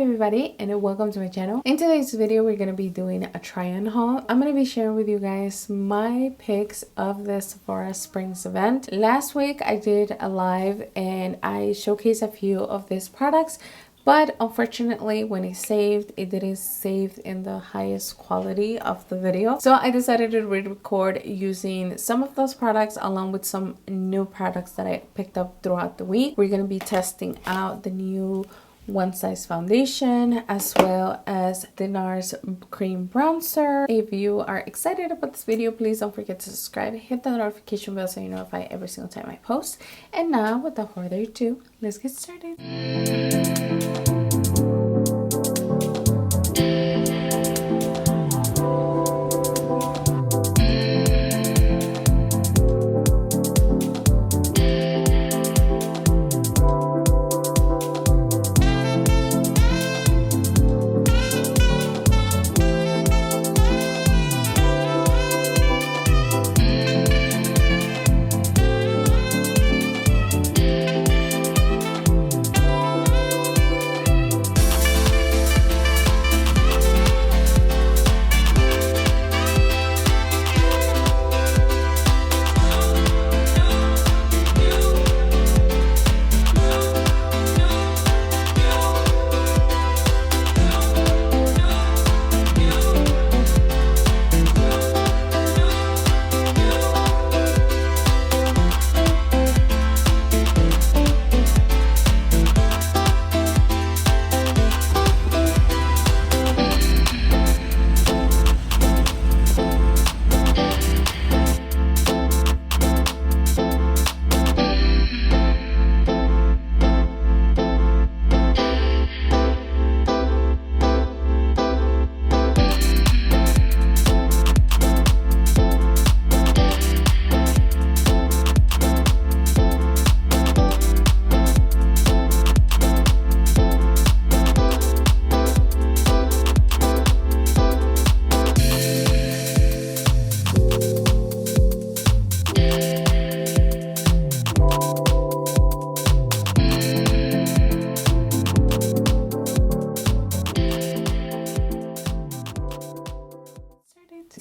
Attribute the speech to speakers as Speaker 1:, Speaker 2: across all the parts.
Speaker 1: Hi everybody and welcome to my channel. In today's video we're going to be doing a try-on haul. I'm going to be sharing with you guys my picks of the Sephora Springs event. Last week I did a live and I showcased a few of these products, but unfortunately when it saved, it didn't save in the highest quality of the video. So I decided to re-record using some of those products along with some new products that I picked up throughout the week. We're going to be testing out the new One Size foundation as well as the Nars cream bronzer. If you are excited about this video, please don't forget to subscribe, hit the notification bell so you're notified every single time I post. And now without further ado, let's get started.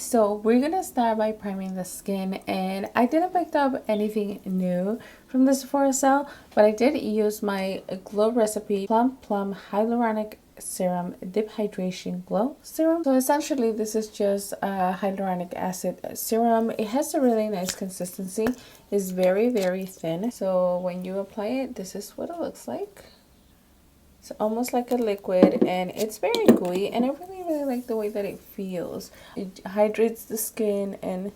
Speaker 1: So we're gonna start by priming the skin, and I didn't pick up anything new from the Sephora sale, but I did use my Glow Recipe Plum Hyaluronic Serum Deep Hydration Glow Serum. So essentially this is just a hyaluronic acid serum. It has a really nice consistency. It's very thin, so when you apply it, this is what it looks like. It's almost like a liquid and it's very gooey, and I really like the way that it feels. It hydrates the skin and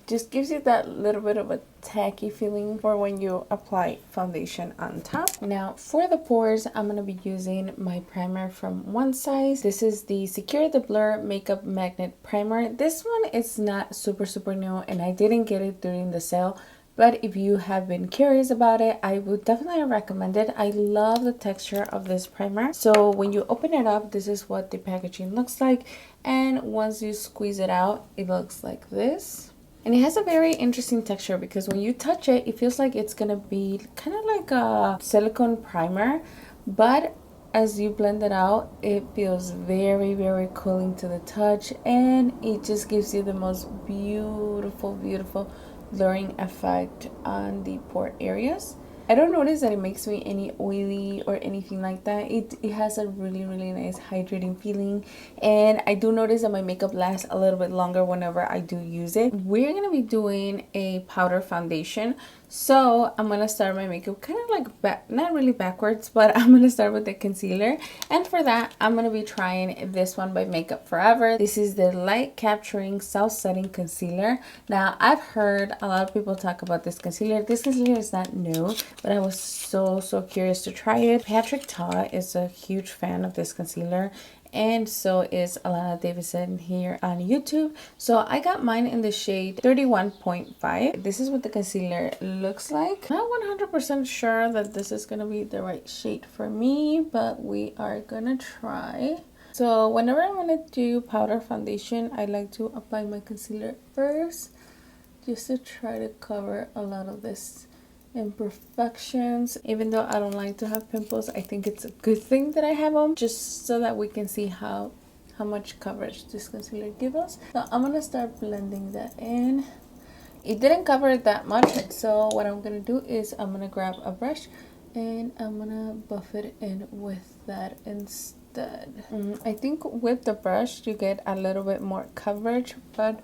Speaker 1: just gives you that little bit of a tacky feeling for when you apply foundation on top. Now for the pores, I'm going to be using my primer from One Size. This is the Secure the Blur Makeup Magnet Primer. This one is not super new and I didn't get it during the sale. But if you have been curious about it, I would definitely recommend it. I love the texture of this primer. So when you open it up, this is what the packaging looks like. And once you squeeze it out, it looks like this. And it has a very interesting texture because when you touch it, it feels like it's gonna be kind of like a silicone primer. But as you blend it out, it feels very cooling to the touch. And it just gives you the most beautiful blurring effect on the pore areas. I don't notice that it makes me any oily or anything like that. It has a really nice hydrating feeling, and I do notice that my makeup lasts a little bit longer whenever I do use it. We're gonna be doing a powder foundation, so I'm gonna start my makeup kind of like not really backwards, but I'm gonna start with the concealer, and for that I'm gonna be trying this one by Makeup Forever. This is the Light Capturing Self Setting Concealer. Now I've heard a lot of people talk about this concealer. This concealer is not new, but I was so curious to try it. Patrick Ta is a huge fan of this concealer, and so is Alana Davidson here on YouTube. So I got mine in the shade 31.5. This is what the concealer looks like. Not 100% sure that this is gonna be the right shade for me, but we are gonna try. So whenever I want to do powder foundation, I like to apply my concealer first, just to try to cover a lot of this imperfections. Even though I don't like to have pimples, I think it's a good thing that I have them, just so that we can see how much coverage this concealer gives us. So I'm gonna start blending that in. It didn't cover it that much, so what I'm gonna do is I'm gonna grab a brush and I'm gonna buff it in with that instead. I think with the brush you get a little bit more coverage, but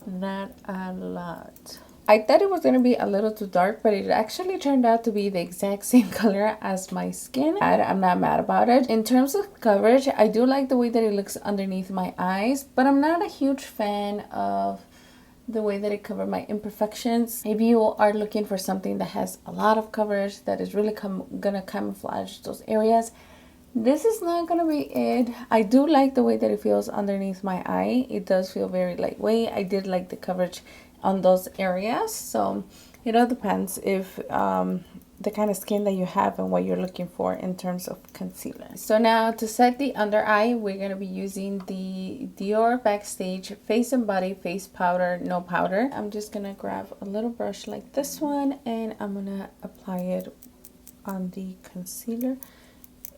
Speaker 1: not a lot. I thought it was going to be a little too dark, but it actually turned out to be the exact same color as my skin. I'm not mad about it. In terms of coverage, I do like the way that it looks underneath my eyes, but I'm not a huge fan of the way that it covered my imperfections. If you are looking for something that has a lot of coverage, that is really gonna camouflage those areas, this is not gonna be it. I do like the way that it feels underneath my eye. It does feel very lightweight. I did like the coverage on those areas, so it all depends if the kind of skin that you have and what you're looking for in terms of concealer. So now to set the under eye, we're going to be using the Dior Backstage Face and Body Face Powder, no powder. I'm just going to grab a little brush like this one and I'm going to apply it on the concealer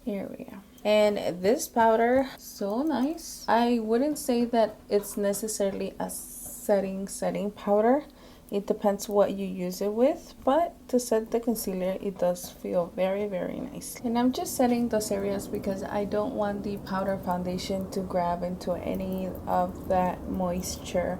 Speaker 1: area. And this powder, so nice. I wouldn't say that it's necessarily a setting powder. It depends what you use it with, but to set the concealer, it does feel very, very nice. And I'm just setting those areas because I don't want the powder foundation to grab into any of that moisture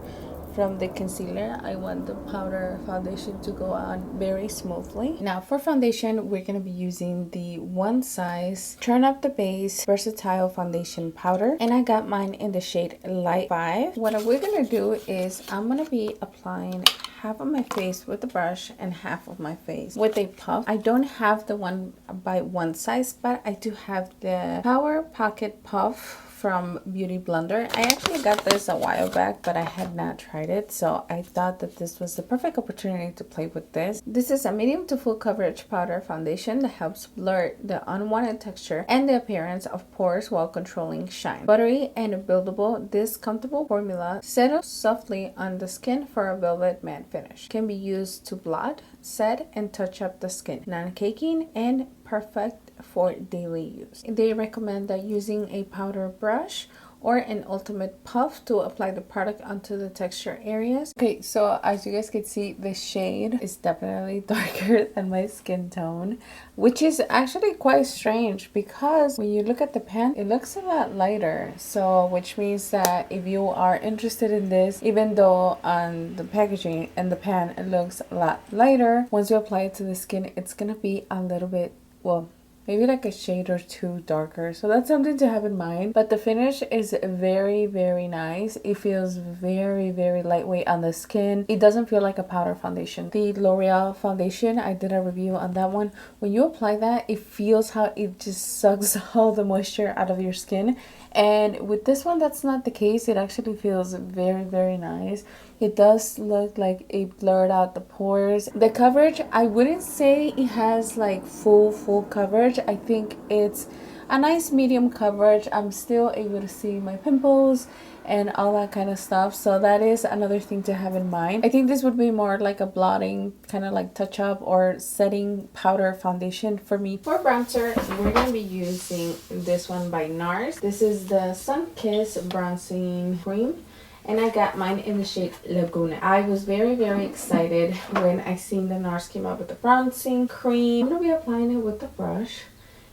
Speaker 1: from the concealer. I want the powder foundation to go on very smoothly. Now for foundation, we're going to be using the One Size Turn Up the Base Versatile Foundation Powder, and I got mine in the shade Light 5. What we're going to do is I'm going to be applying half of my face with the brush and half of my face with a puff. I don't have the one by One Size, but I do have the Power Pocket Puff from Beauty Blender. I actually got this a while back, but I had not tried it, so I thought that this was the perfect opportunity to play with this. This is a medium to full coverage powder foundation that helps blur the unwanted texture and the appearance of pores while controlling shine. Buttery and buildable, this comfortable formula settles softly on the skin for a velvet matte finish. Can be used to blot, set, and touch up the skin. Non-caking and perfect for daily use. They recommend that using a powder brush or an ultimate puff to apply the product onto the texture areas. Okay, so as you guys can see, the shade is definitely darker than my skin tone, which is actually quite strange because when you look at the pan, it looks a lot lighter. So which means that if you are interested in this, even though on the packaging and the pan it looks a lot lighter, once you apply it to the skin, it's gonna be a little bit, well, maybe like a shade or two darker. So that's something to have in mind. But the finish is very, very nice. It feels very, very lightweight on the skin. It doesn't feel like a powder foundation. The L'Oreal foundation, I did a review on that one. When you apply that, it feels how it just sucks all the moisture out of your skin. And with this one, that's not the case. It actually feels very, very nice. It does look like it blurred out the pores. The coverage, I wouldn't say it has like full coverage. I think it's a nice medium coverage. I'm still able to see my pimples and all that kind of stuff, so that is another thing to have in mind. I think this would be more like a blotting kind of like touch up or setting powder foundation for me. For bronzer, we're going to be using this one by Nars. This is the Sunkissed bronzing cream, and I got mine in the shade Laguna. I was very, very excited when I seen the Nars came out with the bronzing cream. I'm going to be applying it with the brush,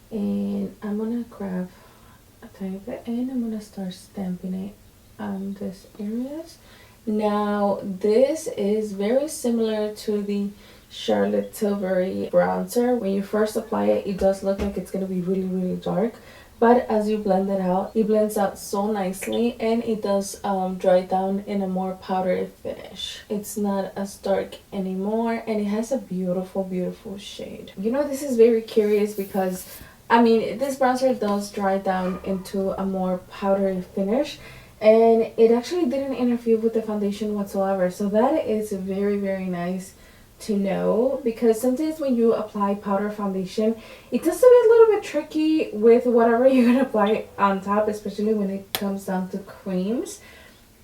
Speaker 1: and I'm going to grab a tiny bit and I'm going to start stamping it on these areas. Now this is very similar to the Charlotte Tilbury bronzer. When you first apply it, it does look like it's going to be really, really dark, but as you blend it out, it blends out so nicely, and it does dry down in a more powdery finish. It's not as dark anymore, and it has a beautiful, beautiful shade. You know, this is very curious because I mean, this bronzer does dry down into a more powdery finish, and it actually didn't interfere with the foundation whatsoever. So that is very, very nice to know, because sometimes when you apply powder foundation, it does get a little bit tricky with whatever you're going to apply on top, especially when it comes down to creams.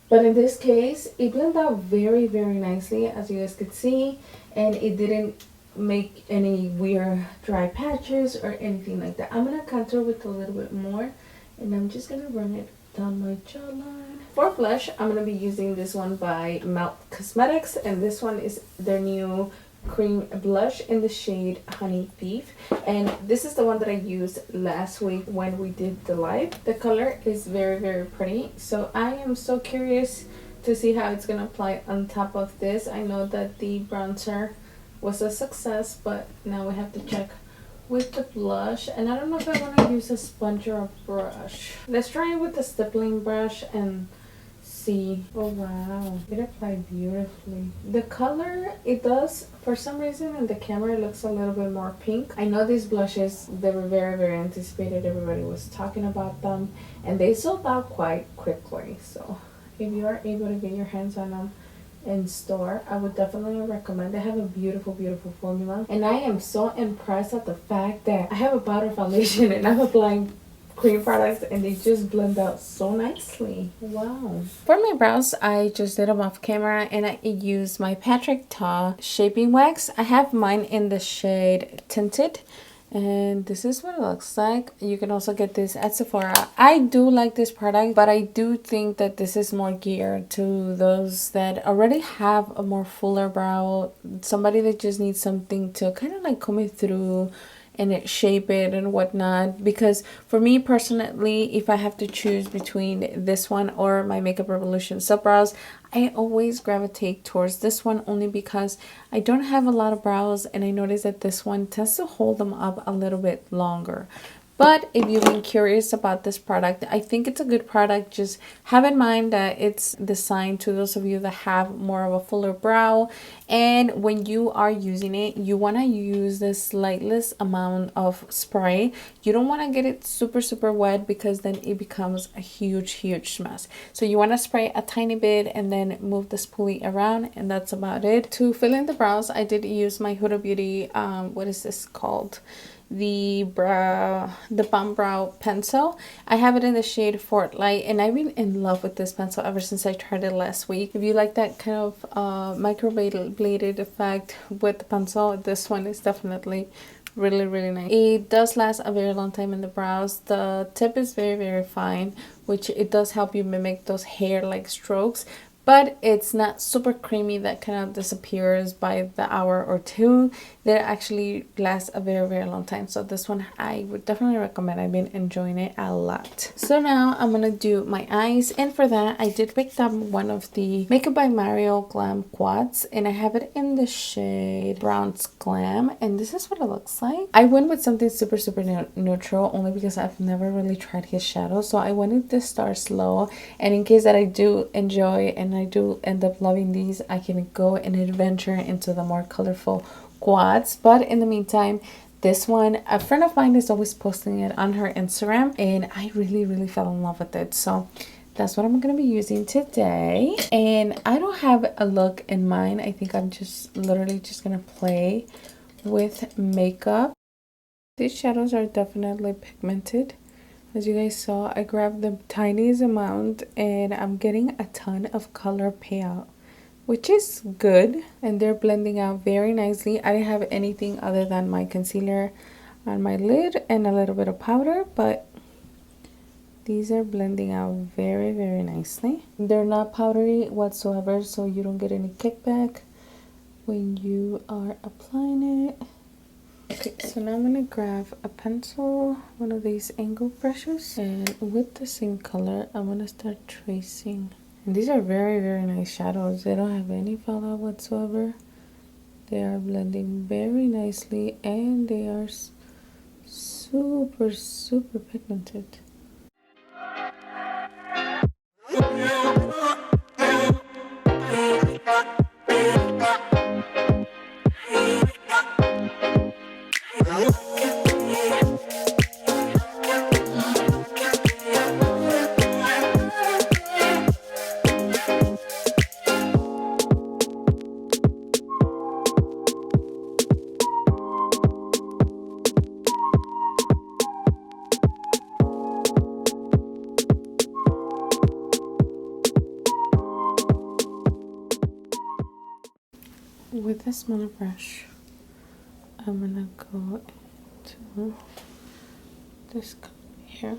Speaker 1: But in this case, it blended out very, very nicely, as you guys could see, and it didn't make any weird dry patches or anything like that. I'm gonna contour with a little bit more, and I'm just gonna run it down my jawline. For blush, I'm gonna be using this one by Melt Cosmetics, and this one is their new cream blush in the shade Honey Beef, and this is the one that I used last week when we did the live. The color is very, very pretty, so I am so curious to see how it's gonna apply on top of this. I know that the bronzer was a success, but now we have to check with the blush, and I don't know if I want to use a sponge or a brush. Let's try it with the stippling brush and see. Oh wow, it applied beautifully. The color, it does, for some reason in the camera it looks a little bit more pink. I know these blushes, they were very, very anticipated. Everybody was talking about them, and they sold out quite quickly. So if you are able to get your hands on them in store, I would definitely recommend. They have a beautiful, beautiful formula, and I am so impressed at the fact that I have a powder foundation and I'm applying cream products and they just blend out so nicely. Wow. For my brows, I just did them off camera, and I used my Patrick Ta shaping wax. I have mine in the shade Tinted, and this is what it looks like. You can also get this at Sephora. I do like this product, but I do think that this is more geared to those that already have a more fuller brow, somebody that just needs something to kind of like comb it through and it shape it and whatnot. Because for me personally, if I have to choose between this one or my Makeup Revolution Sub Brows, I always gravitate towards this one, only because I don't have a lot of brows, and I notice that this one tends to hold them up a little bit longer. But if you've been curious about this product, I think it's a good product. Just have in mind that it's designed to those of you that have more of a fuller brow. And when you are using it, you want to use the slightest amount of spray. You don't want to get it super, super wet, because then it becomes a huge, huge mess. So you want to spray a tiny bit and then move the spoolie around, and that's about it. To fill in the brows, I did use my Huda Beauty, what is this called? The Balm Brow Pencil. I have it in the shade Fort Light, and I've been in love with this pencil ever since I tried it last week. If you like that kind of microbladed effect with the pencil, this one is definitely really, really nice. It does last a very long time in the brows. The tip is very, very fine, which it does help you mimic those hair like strokes, but it's not super creamy that kind of disappears by the hour or two. They actually last a very, very long time. So this one I would definitely recommend. I've been enjoying it a lot. So now I'm gonna do my eyes, and for that I did pick up one of the Makeup by Mario Glam quads, and I have it in the shade Brown's Glam, and this is what it looks like. I went with something super, super neutral, only because I've never really tried his shadow. So I went with the Starrr Slow, and in case that I do enjoy and I do end up loving these, I can go and adventure into the more colorful quads. But in the meantime, this one, a friend of mine is always posting it on her Instagram, and I really, really fell in love with it. So that's what I'm going to be using today. And I don't have a look in mind. I think I'm just literally just going to play with makeup. These shadows are definitely pigmented. As you guys saw, I grabbed the tiniest amount, and I'm getting a ton of color payout, which is good, and they're blending out very nicely. I didn't have anything other than my concealer on my lid and a little bit of powder, but these are blending out very, very nicely. They're not powdery whatsoever, so you don't get any kickback when you are applying it. Okay, so now I'm gonna grab a pencil, one of these angle brushes, and with the same color, I'm gonna start tracing. And these are very, very nice shadows. They don't have any fallout whatsoever. They are blending very nicely, and they are super, super pigmented. With a smaller brush, I'm gonna go into this color here.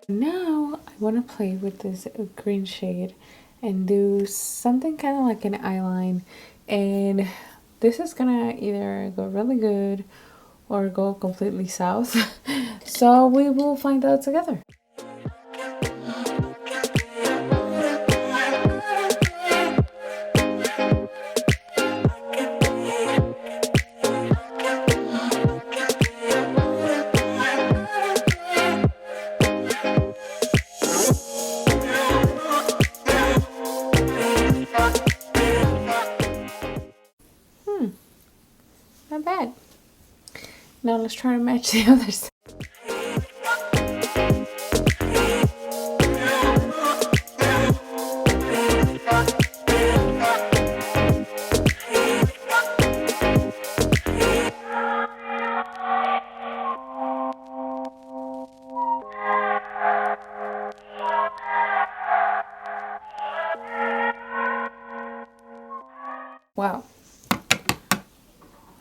Speaker 1: Now I want to play with this green shade and do something kind of like an eyeline, and this is gonna either go really good or go completely south. So we will find out together. Not bad. Now let's try to match the others. Wow.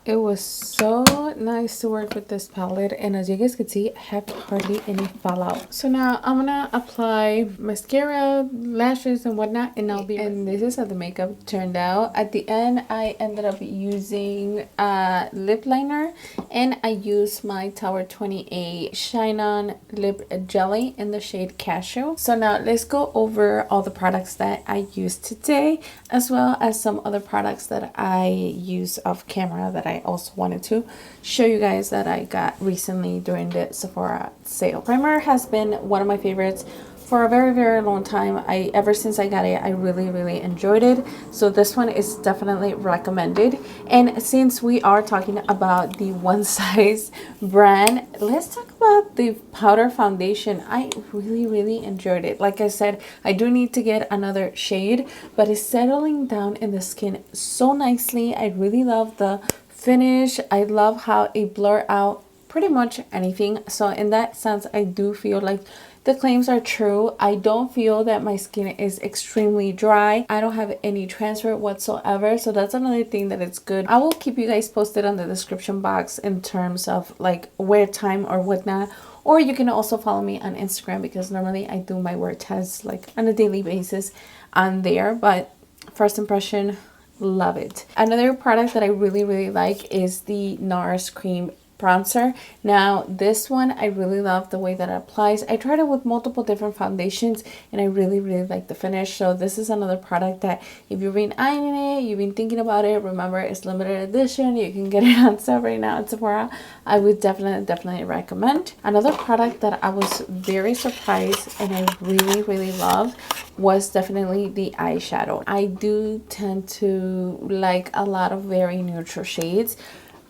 Speaker 1: It was so nice to work with this palette, and as you guys can see, I have hardly any fallout. So now I'm gonna apply mascara, lashes, and whatnot, and and this is how the makeup turned out. At the end, I ended up using a lip liner, and I used my Tower 28 Shine On Lip Jelly in the shade Cashew. So now let's go over all the products that I used today, as well as some other products that I use off camera that I also wanted to show you guys that I got recently during the Sephora sale. Primer has been one of my favorites for a very long time. Ever since I got it, I really enjoyed it. So this one is definitely recommended. And since we are talking about the one size brand, let's talk about the powder foundation. I really enjoyed it. Like I said, I do need to get another shade, but it's settling down in the skin so nicely. I really love the finish. I love how it blur out pretty much anything. So in that sense, I do feel like the claims are true. I don't feel that my skin is extremely dry. I don't have any transfer whatsoever. So that's another thing that it's good. I will keep you guys posted on the description box in terms of like wear time or whatnot. Or you can also follow me on Instagram, because normally I do my wear tests like on a daily basis on there. But first impression, love it. Another product that I really like is the Nars cream bronzer. Now this one, I really love the way that it applies. I tried it with multiple different foundations, and I really like the finish. So this is another product that if you've been eyeing it, you've been thinking about it, remember it's limited edition. You can get it on sale right now at Sephora. I would definitely recommend. Another product that I was very surprised and I really love was definitely the eyeshadow. I do tend to like a lot of very neutral shades,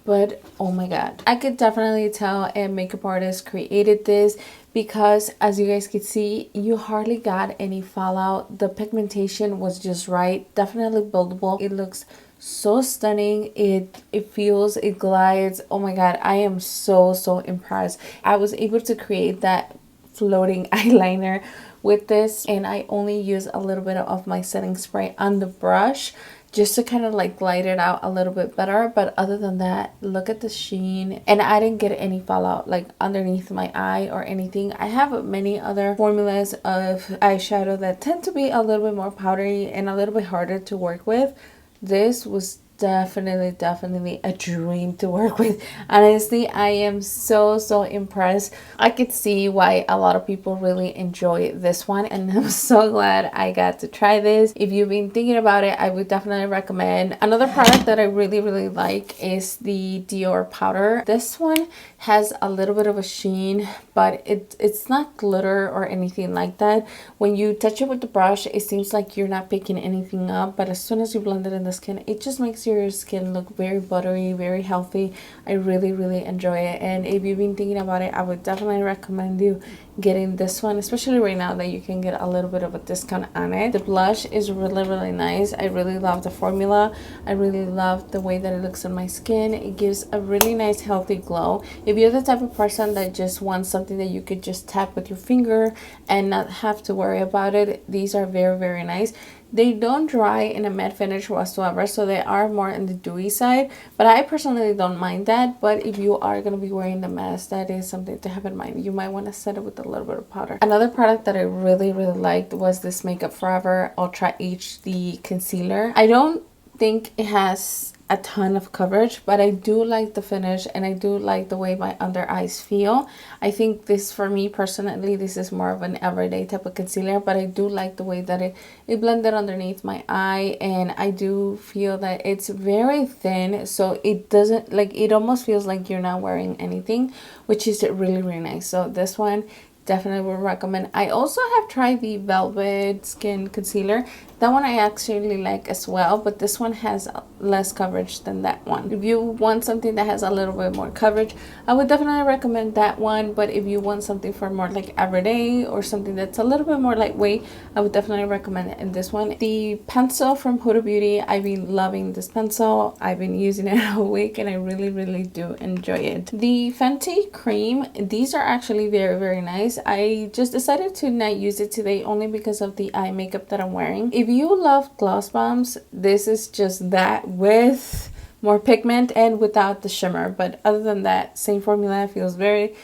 Speaker 1: but oh my god, I could definitely tell a makeup artist created this, because as you guys could see, you hardly got any fallout. The pigmentation was just right, definitely buildable. It looks so stunning. It feels, it glides. Oh my god, I am so impressed. I was able to create that floating eyeliner with this, and I only use a little bit of my setting spray on the brush just to kind of like glide it out a little bit better. But other than that, look at the sheen, and I didn't get any fallout like underneath my eye or anything. I have many other formulas of eyeshadow that tend to be a little bit more powdery and a little bit harder to work with. This was definitely a dream to work with. Honestly, I am so impressed. I could see why a lot of people really enjoy this one, and I'm so glad I got to try this. If you've been thinking about it, I would definitely recommend. Another product that I really like is the Dior Powder. This one has a little bit of a sheen, but it's not glitter or anything like that. When you touch it with the brush, it seems like you're not picking anything up, but as soon as you blend it in the skin, it just makes your your skin look very buttery, very healthy. I really enjoy it. And if you've been thinking about it, I would definitely recommend you getting this one, especially right now that you can get a little bit of a discount on it. The blush is really nice. I really love the formula. I really love the way that it looks on my skin. It gives a really nice healthy glow. If you're the type of person that just wants something that you could just tap with your finger and not have to worry about it, these are very nice. They don't dry in a matte finish whatsoever, so they are more in the dewy side, but I personally don't mind that. But if you are going to be wearing the mask, that is something to have in mind. You might want to set it with a little bit of powder. Another product that I really liked was this Makeup Forever Ultra HD Concealer. I don't think it has a ton of coverage, but I do like the finish and I do like the way my under eyes feel. I think this, for me personally, this is more of an everyday type of concealer, but I do like the way that it blended underneath my eye, and I do feel that it's very thin, so it doesn't, like, it almost feels like you're not wearing anything, which is really nice. So this one definitely would recommend. I also have tried the Velvet Skin Concealer. That one I actually like as well, but this one has less coverage than that one. If you want something that has a little bit more coverage, I would definitely recommend that one. But if you want something for more like everyday or something that's a little bit more lightweight, I would definitely recommend it in this one. The pencil from Huda Beauty, I've been loving this pencil. I've been using it all week and I really do enjoy it. The Fenty cream, these are actually very nice. I just decided to not use it today only because of the eye makeup that I'm wearing. If you love gloss bombs, this is just that with more pigment and without the shimmer. But other than that, same formula. Feels very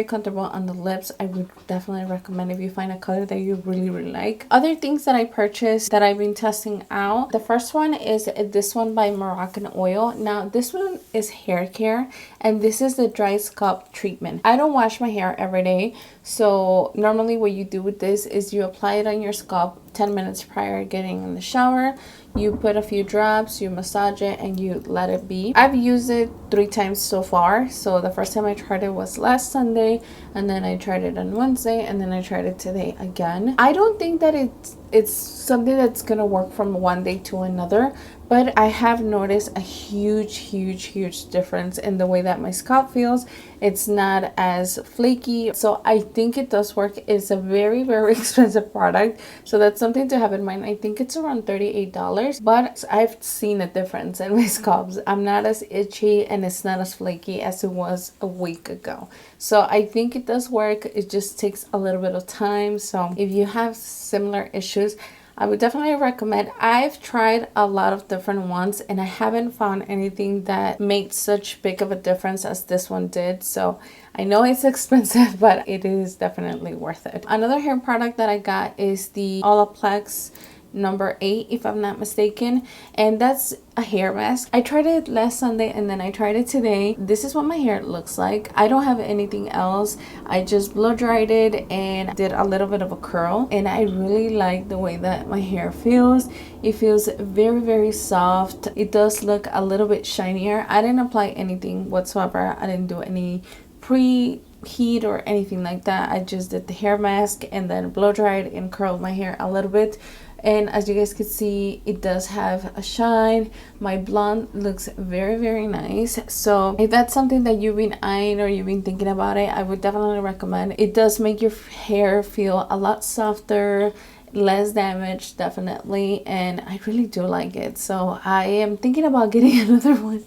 Speaker 1: comfortable on the lips. I would definitely recommend if you find a color that you really like. Other things that I purchased that I've been testing out, the first one is this one by Moroccan Oil. Now this one is hair care, and this is the dry scalp treatment. I don't wash my hair every day, so normally what you do with this is you apply it on your scalp 10 minutes prior to getting in the shower. You put a few drops, you massage it, and you let it be. I've used it 3 times so far. So the first time I tried it was last Sunday, and then I tried it on Wednesday, and then I tried it today again. I don't think that it's something that's gonna work from one day to another, but I have noticed a huge difference in the way that my scalp feels. It's not as flaky, so I think it does work. It's a very expensive product, so that's something to have in mind. I think it's around $38, but I've seen a difference in my scalps. I'm not as itchy and it's not as flaky as it was a week ago. So I think it does work. It just takes a little bit of time. So if you have similar issues, I would definitely recommend. I've tried a lot of different ones and I haven't found anything that made such big of a difference as this one did. So I know it's expensive, but it is definitely worth it. Another hair product that I got is the Olaplex number 8, if I'm not mistaken, and that's a hair mask. I tried it last Sunday and then I tried it today. This is what my hair looks like. I don't have anything else. I just blow dried it and did a little bit of a curl, and I really like the way that my hair feels. It feels very soft. It does look a little bit shinier. I didn't apply anything whatsoever. I didn't do any pre-heat or anything like that. I just did the hair mask and then blow dried and curled my hair a little bit. And as you guys can see, it does have a shine. My blonde looks very nice. So if that's something that you've been eyeing or you've been thinking about it, I would definitely recommend. It does make your hair feel a lot softer, less damaged, definitely, and I really do like it. So I am thinking about getting another one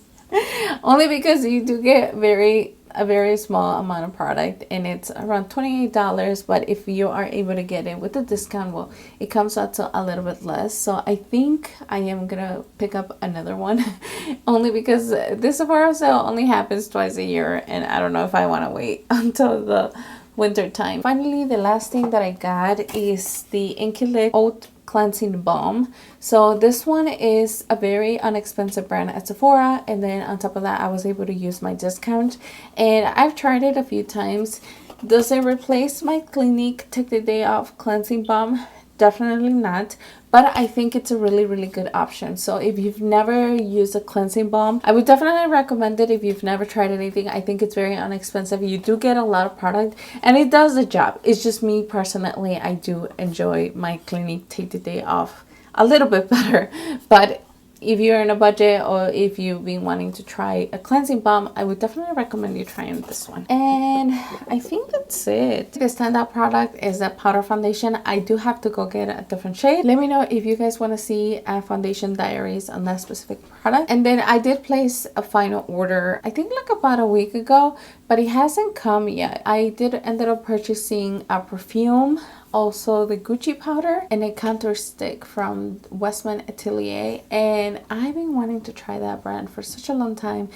Speaker 1: only because you do get a very small amount of product, and it's around $28. But if you are able to get it with a discount, well, it comes out to a little bit less. So I think I am gonna pick up another one only because this Sephora sale only happens twice a year, and I don't know if I want to wait until the winter time. Finally, the last thing that I got is the Inky Oat Cleansing Balm. So this one is a very inexpensive brand at Sephora, and then on top of that I was able to use my discount, and I've tried it a few times. Does it replace my Clinique Take the Day Off Cleansing Balm? Definitely not, but I think it's a really good option. So if you've never used a cleansing balm, I would definitely recommend it. If you've never tried anything, I think it's very inexpensive. You do get a lot of product and it does the job. It's just me personally, I do enjoy my Clinique Take the Day Off a little bit better, but if you're in a budget or if you've been wanting to try a cleansing balm, I would definitely recommend you trying this one. And I think that's it. The standout product is the powder foundation. I do have to go get a different shade. Let me know if you guys want to see a foundation diaries on that specific product. And then I did place a final order, I think like about a week ago, but it hasn't come yet. I did ended up purchasing a perfume, also the Gucci powder, and a contour stick from Westman Atelier, and I've been wanting to try that brand for such a long time,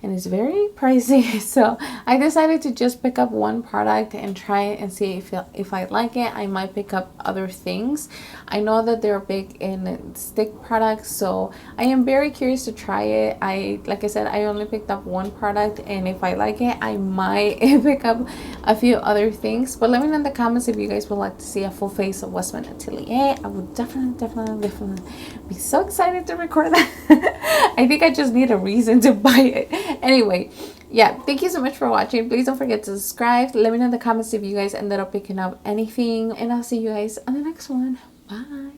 Speaker 1: and it's very pricey. So I decided to just pick up one product and try it and see if I like it. I might pick up other things. I know that they're big in stick products, so I am very curious to try it. Like I said, I only picked up one product, and if I like it, I might pick up a few other things. But let me know in the comments if you guys would like to see a full face of Westman Atelier. I would definitely be so excited to record that. I think I just need a reason to buy it. Anyway, yeah, thank you so much for watching. Please don't forget to subscribe. Let me know in the comments if you guys ended up picking up anything, and I'll see you guys on the next one. Bye.